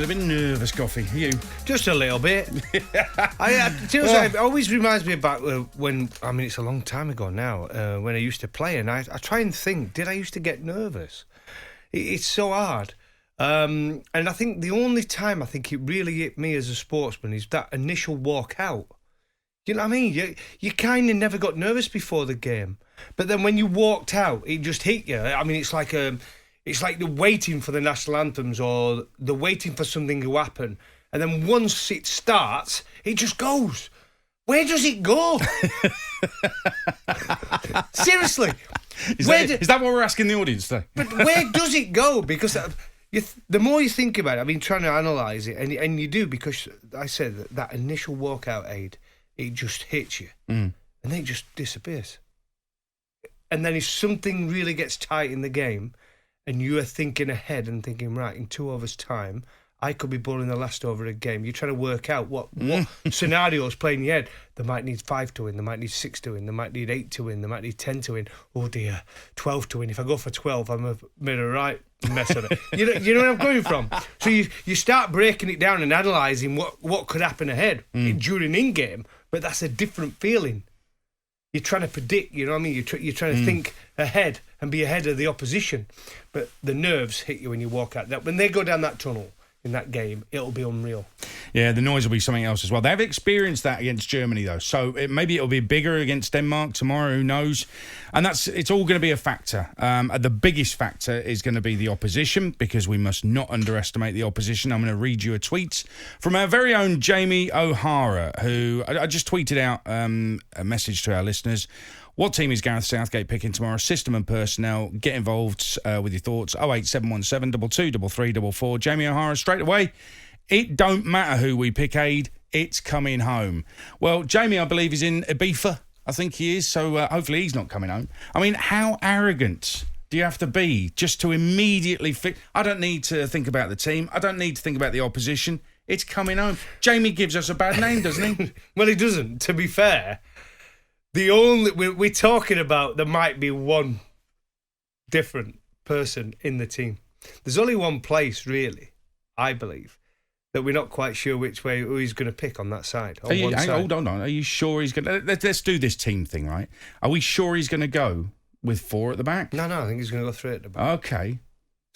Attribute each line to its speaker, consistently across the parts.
Speaker 1: little bit nervous, Goughie. You?
Speaker 2: Just a little bit. It always reminds me about when, it's a long time ago now, when I used to play, and I try and think, did I used to get nervous? It's so hard. And I think the only time I think it really hit me as a sportsman is that initial walk out. You know what I mean? You kind of never got nervous before the game, but then when you walked out, it just hit you. I mean, it's like the waiting for the national anthems or the waiting for something to happen, and then once it starts, it just goes. Where does it go? Seriously,
Speaker 1: is that what we're asking the audience today?
Speaker 2: But where does it go? Because the more you think about it, trying to analyse it, and you do, because I said that initial walkout aid, it just hits you, and then it just disappears. And then if something really gets tight in the game, and you are thinking ahead and thinking, right, in 2 overs' time, I could be bowling the last over a game. You're trying to work out what scenarios play in your head. They might need 5 to win. They might need 6 to win. They might need 8 to win. They might need 10 to win. Oh dear, 12 to win. If I go for 12, I'm made a right mess of it. You know where I'm coming from? So you start breaking it down and analysing what could happen ahead during in-game, but that's a different feeling. You're trying to predict, you know what I mean? You're trying to think ahead and be ahead of the opposition. But the nerves hit you when you walk out. When they go down that tunnel in that game, it'll be unreal.
Speaker 1: Yeah, the noise will be something else as well. They've experienced that against Germany, though. So maybe it'll be bigger against Denmark tomorrow, who knows? And it's all going to be a factor. The biggest factor is going to be the opposition, because we must not underestimate the opposition. I'm going to read you a tweet from our very own Jamie O'Hara, who I just tweeted out a message to our listeners. What team is Gareth Southgate picking tomorrow? System and personnel. Get involved with your thoughts. 08717 22 33 Jamie O'Hara, straight away. It don't matter who we pick, Aid. It's coming home. Well, Jamie, I believe, is in Ibiza. I think he is. So hopefully he's not coming home. I mean, how arrogant do you have to be just to immediately I don't need to think about the team. I don't need to think about the opposition. It's coming home. Jamie gives us a bad name, doesn't he?
Speaker 2: Well, he doesn't, to be fair. We're talking about there might be one different person in the team. There's only one place, really, I believe, that we're not quite sure who he's going to pick on that side.
Speaker 1: Hold on. Are you sure he's going to... Let's do this team thing, right? Are we sure he's going to go with 4 at the back?
Speaker 2: No, I think he's going to go 3 at the back.
Speaker 1: Okay.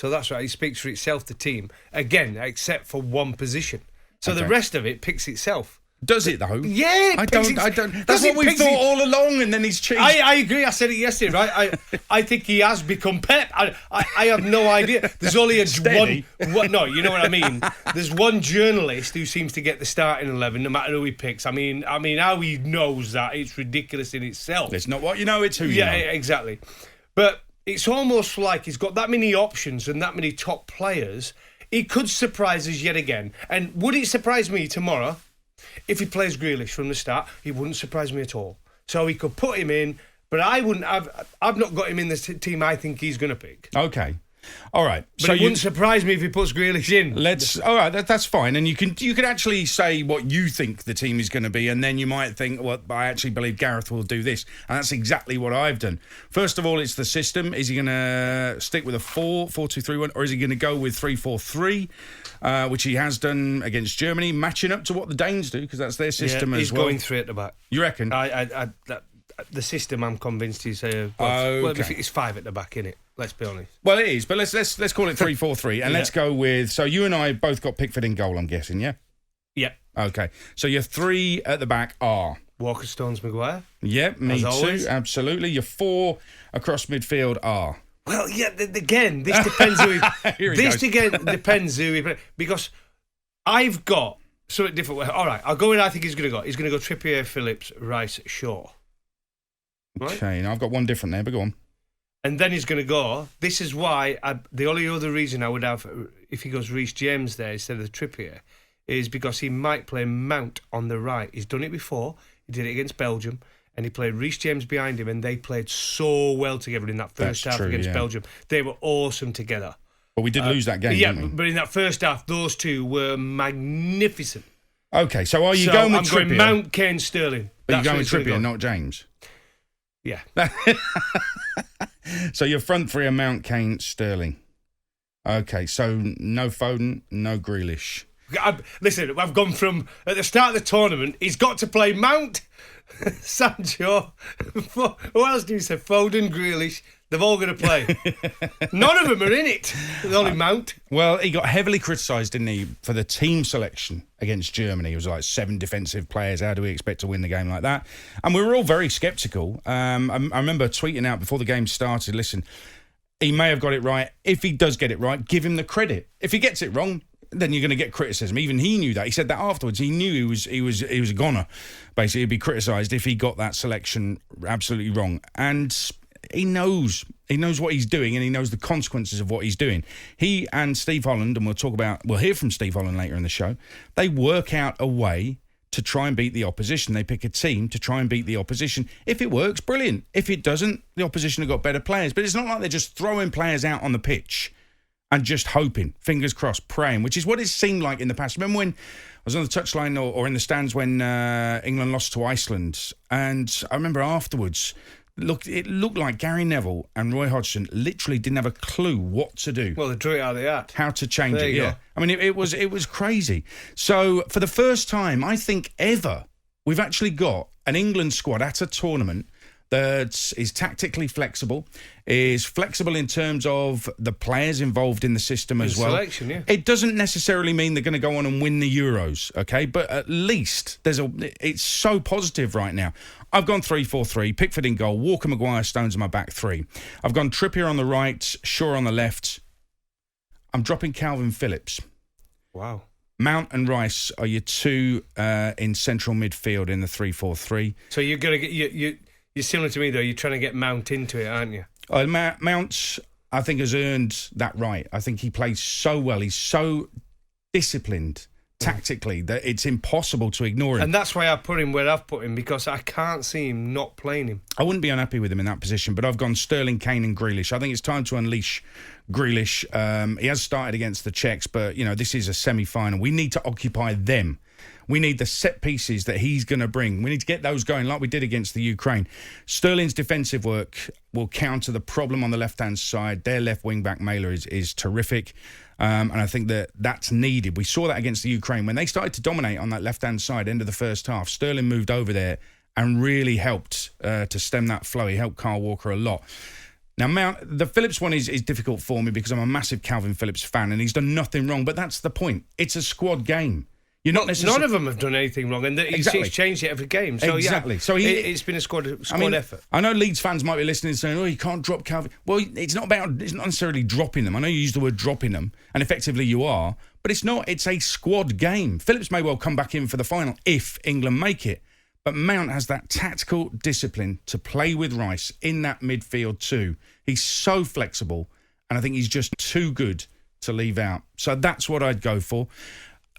Speaker 2: So that's right. He speaks for itself, the team. Again, except for one position. So
Speaker 1: okay.
Speaker 2: The rest of it picks itself.
Speaker 1: Does it, though?
Speaker 2: Yeah,
Speaker 1: I don't. That's what we thought all along, and then he's changed.
Speaker 2: I agree. I said it yesterday, right? I think he has become Pep. I have no idea. There's only one. No, you know what I mean. There's one journalist who seems to get the starting 11, no matter who he picks. I mean, how he knows that, it's ridiculous in itself.
Speaker 1: It's not what you know; it's who you know.
Speaker 2: Yeah, exactly. But it's almost like he's got that many options and that many top players. He could surprise us yet again. And would it surprise me tomorrow? If he plays Grealish from the start, he wouldn't surprise me at all. So he could put him in, but I wouldn't have. I've not got him in the team I think he's going to pick.
Speaker 1: Okay, all right.
Speaker 2: But it wouldn't surprise me if he puts Grealish in.
Speaker 1: All right, that's fine. And you can actually say what you think the team is going to be, and then you might think, well, I actually believe Gareth will do this, and that's exactly what I've done. First of all, it's the system. Is he going to stick with a 4-4-2-3-1, or is he going to go with 3-4-3? Which he has done against Germany, matching up to what the Danes do, because that's their system as well.
Speaker 2: He's going 3 at the back.
Speaker 1: You reckon?
Speaker 2: The system, I'm convinced he's...
Speaker 1: Okay.
Speaker 2: Well, it's 5 at the back, innit? Let's be honest.
Speaker 1: Well, it is, but let's call it 3-4-3, and let's go with... So you and I both got Pickford in goal, I'm guessing, yeah?
Speaker 2: Yeah.
Speaker 1: Okay, so your 3 at the back are...
Speaker 2: Walker, Stones, Maguire.
Speaker 1: Yep, me too,
Speaker 2: always.
Speaker 1: Absolutely. Your 4 across midfield are...
Speaker 2: Well, yeah, again, this depends who depends who he... Because I've got something different. All right, I'll go in. I think he's going to go. He's going to go Trippier, Phillips, Rice, Shaw. Right?
Speaker 1: Okay, now I've got one different there, but go on.
Speaker 2: And then he's going to go. This is why the only other reason I would have, if he goes Reece James there instead of Trippier, is because he might play Mount on the right. He's done it before. He did it against Belgium. And he played Reece James behind him, and they played so well together in that first half against Belgium. They were awesome together.
Speaker 1: But we did lose that game,
Speaker 2: yeah,
Speaker 1: didn't we?
Speaker 2: But in that first half, those two were magnificent.
Speaker 1: Okay, so are you going with Trippier?
Speaker 2: I'm going Mount, Kane, Sterling.
Speaker 1: But you're going with Trippier, not James?
Speaker 2: Yeah.
Speaker 1: So your front 3 are Mount, Kane, Sterling.
Speaker 2: Okay.
Speaker 1: Okay, so no Foden, no Grealish.
Speaker 2: Listen, I've gone from, at the start of the tournament, he's got to play Mount, Sancho, who else do you say? Foden, Grealish. They've all got to play. None of them are in it. There's only Mount.
Speaker 1: Well, he got heavily criticised, didn't he, for the team selection against Germany. It was like 7 defensive players. How do we expect to win the game like that? And we were all very sceptical. I remember tweeting out before the game started, listen, he may have got it right. If he does get it right, give him the credit. If he gets it wrong, then you're going to get criticism. Even he knew that. He said that afterwards. He knew he was a goner. Basically, he'd be criticised if he got that selection absolutely wrong. And he knows what he's doing, and he knows the consequences of what he's doing. He and Steve Holland, and we'll hear from Steve Holland later in the show, they work out a way to try and beat the opposition. They pick a team to try and beat the opposition. If it works, brilliant. If it doesn't, the opposition have got better players. But it's not like they're just throwing players out on the pitch and just hoping, fingers crossed, praying, which is what it seemed like in the past. Remember when I was on the touchline or in the stands when England lost to Iceland? And I remember afterwards, it looked like Gary Neville and Roy Hodgson literally didn't have a clue what to do.
Speaker 2: Well, they drew it out of the hat.
Speaker 1: How to change
Speaker 2: there
Speaker 1: it,
Speaker 2: you
Speaker 1: yeah.
Speaker 2: go.
Speaker 1: I mean, it was crazy. So for the first time, I think ever, we've actually got an England squad at a tournament that is tactically flexible, is flexible in terms of the players involved in the system as well.
Speaker 2: Selection, yeah.
Speaker 1: It doesn't necessarily mean they're going to go on and win the Euros, okay? But at least it's so positive right now. I've gone 3-4-3, Pickford in goal, Walker, Maguire, Stones in my back three. I've gone Trippier on the right, Shaw on the left. I'm dropping Kalvin Phillips.
Speaker 2: Wow.
Speaker 1: Mount and Rice are your two in central midfield in the 3-4-3.
Speaker 2: So you're going to get... You're similar to me, though. You're trying to get Mount into it, aren't you?
Speaker 1: Mount, I think, has earned that right. I think he plays so well. He's so disciplined tactically that it's impossible to ignore him.
Speaker 2: And that's why I put him where I've put him, because I can't see him not playing him.
Speaker 1: I wouldn't be unhappy with him in that position, but I've gone Sterling, Kane and Grealish. I think it's time to unleash Grealish. He has started against the Czechs, but, this is a semi-final. We need to occupy them. We need the set pieces that he's going to bring. We need to get those going like we did against the Ukraine. Sterling's defensive work will counter the problem on the left-hand side. Their left wing-back, Mailer, is terrific. And I think that's needed. We saw that against the Ukraine. When they started to dominate on that left-hand side, end of the first half, Sterling moved over there and really helped to stem that flow. He helped Kyle Walker a lot. Now, the Phillips one is difficult for me because I'm a massive Kalvin Phillips fan and he's done nothing wrong, but that's the point. It's a squad game. None
Speaker 2: of them have done anything wrong, and he's changed it every game. So
Speaker 1: exactly.
Speaker 2: Yeah,
Speaker 1: so
Speaker 2: it's been a squad effort.
Speaker 1: I know Leeds fans might be listening and saying, "Oh, you can't drop Kalvin." Well, it's not necessarily dropping them. I know you use the word dropping them, and effectively you are, but it's not. It's a squad game. Phillips may well come back in for the final if England make it, but Mount has that tactical discipline to play with Rice in that midfield too. He's so flexible, and I think he's just too good to leave out. So that's what I'd go for.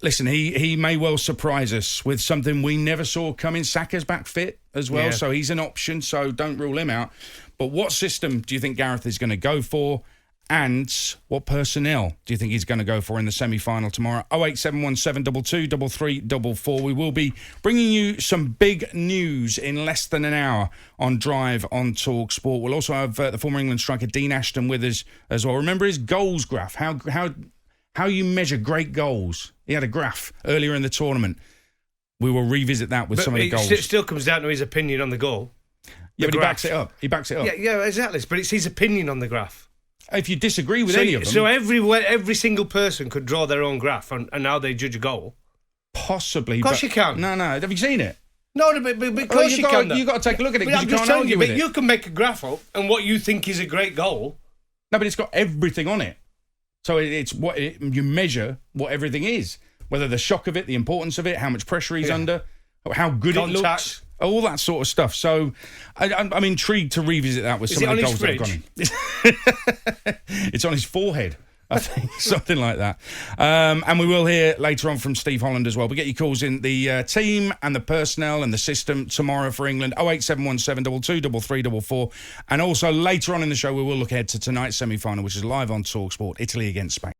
Speaker 1: Listen, he may well surprise us with something we never saw coming. Saka's back fit as well, so he's an option, so don't rule him out. But what system do you think Gareth is going to go for? And what personnel do you think he's going to go for in the semi-final tomorrow? 08717 223344. We will be bringing you some big news in less than an hour on Drive on talkSPORT. We'll also have the former England striker Dean Ashton with us as well. Remember his goals graph, how you measure great goals. He had a graph earlier in the tournament. We will revisit that with some of the goals.
Speaker 2: It still comes down to his opinion on the goal.
Speaker 1: Yeah, but he backs it up. He backs it up.
Speaker 2: Yeah, exactly. But it's his opinion on the graph.
Speaker 1: If you disagree with any of them...
Speaker 2: So every single person could draw their own graph on how they judge a goal?
Speaker 1: Possibly.
Speaker 2: Of course you can.
Speaker 1: No. Have you seen it?
Speaker 2: No, but of course you can.
Speaker 1: You've got to take a look at it because you can't argue with it.
Speaker 2: You can make a graph up and what you think is a great goal.
Speaker 1: No, but it's got everything on it. So it's you measure what everything is. Whether the shock of it, the importance of it, how much pressure he's under, how good it looks, all that sort of stuff. So I'm intrigued to revisit that with some of the goals that have gone in. It's on his forehead, I think, something like that. And we will hear later on from Steve Holland as well. But get your calls in the team and the personnel and the system tomorrow for England. 08717 223344. And also later on in the show, we will look ahead to tonight's semi-final, which is live on talkSPORT, Italy against Spain.